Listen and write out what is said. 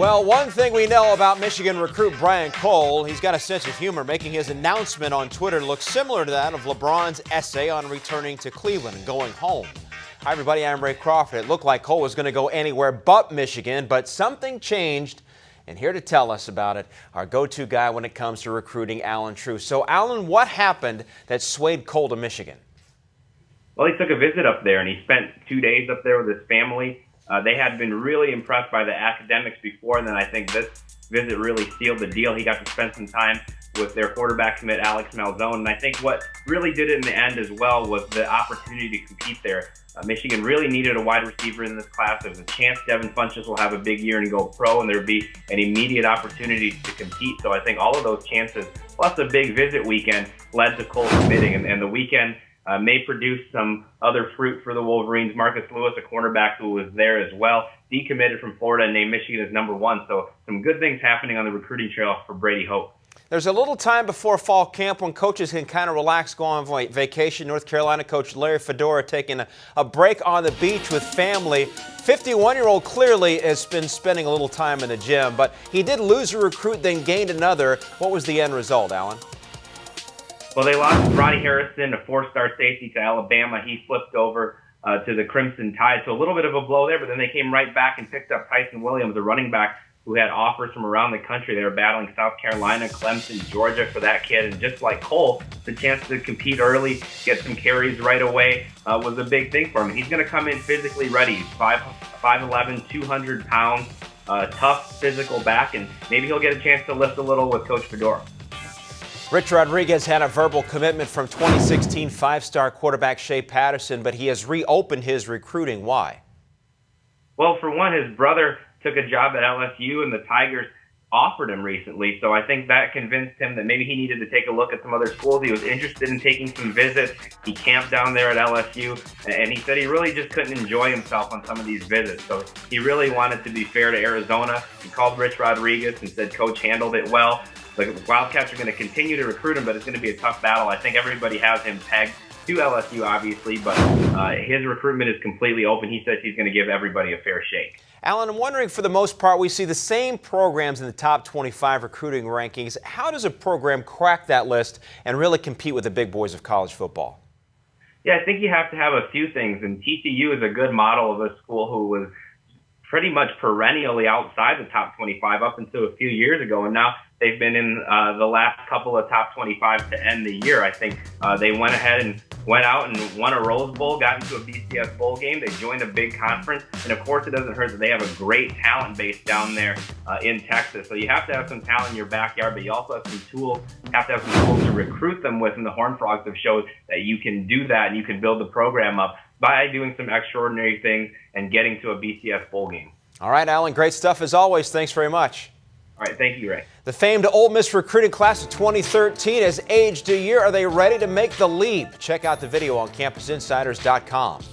Well, one thing we know about Michigan recruit Brian Cole, he's got a sense of humor, making his announcement on Twitter look similar to that of LeBron's essay on returning to Cleveland and going home. Hi, everybody. I'm Ray Crawford. It looked like Cole was going to go anywhere but Michigan, but something changed. And here to tell us about it, our go-to guy when it comes to recruiting, Allen Trieu. So, Allen, what happened that swayed Cole to Michigan? Well, he took a visit up there, and he spent 2 days up there with his family. They had been really impressed by the academics before, and then I think this visit really sealed the deal. He got to spend some time with their quarterback commit, Alex Malzone, and I think what really did it in the end as well was the opportunity to compete there. Michigan really needed a wide receiver in this class. There's a chance Devin Funchess will have a big year and go pro, and there would be an immediate opportunity to compete. So I think all of those chances, plus a big visit weekend, led to Cole committing, and the weekend may produce some other fruit for the Wolverines. Marcus Lewis, a cornerback who was there as well, decommitted from Florida and named Michigan as #1. So some good things happening on the recruiting trail for Brady Hope. There's a little time before fall camp when coaches can kind of relax, go on vacation. North Carolina coach Larry Fedora taking a break on the beach with family. 51-year-old clearly has been spending a little time in the gym, but he did lose a recruit, then gained another. What was the end result, Allen? Well, they lost Ronnie Harrison, a 4-star safety to Alabama. He flipped over to the Crimson Tide. So a little bit of a blow there, but then they came right back and picked up Tyson Williams, a running back who had offers from around the country. They were battling South Carolina, Clemson, Georgia for that kid. And just like Cole, the chance to compete early, get some carries right away was a big thing for him. He's going to come in physically ready. He's 5'11", 200 pounds, tough physical back, and maybe he'll get a chance to lift a little with Coach Fedora. Rich Rodriguez had a verbal commitment from 2016 5-star quarterback Shea Patterson, but he has reopened his recruiting. Why? Well, for one, his brother took a job at LSU, and the Tigers offered him recently. So I think that convinced him that maybe he needed to take a look at some other schools. He was interested in taking some visits. He camped down there at LSU, and he said he really just couldn't enjoy himself on some of these visits. So he really wanted to be fair to Arizona. He called Rich Rodriguez and said Coach handled it well. The Wildcats are going to continue to recruit him, but it's going to be a tough battle. I think everybody has him pegged to LSU, obviously, but his recruitment is completely open. He says he's going to give everybody a fair shake. Allen, I'm wondering, for the most part, we see the same programs in the top 25 recruiting rankings. How does a program crack that list and really compete with the big boys of college football? Yeah, I think you have to have a few things, and TCU is a good model of a school who was pretty much perennially outside the top 25 up until a few years ago, and now they've been in the last couple of top 25 to end the year. I think they went ahead and went out and won a Rose Bowl, got into a BCS bowl game. They joined a big conference, and of course it doesn't hurt that they have a great talent base down there in Texas. So you have to have some talent in your backyard, but you also have some tools. You have to have some tools to recruit them with, and the Horned Frogs have showed that you can do that, and you can build the program up by doing some extraordinary things and getting to a BCS bowl game. All right, Allen, great stuff as always. Thanks very much. All right, thank you, Ray. The famed Ole Miss recruiting class of 2013 has aged a year. Are they ready to make the leap? Check out the video on CampusInsiders.com.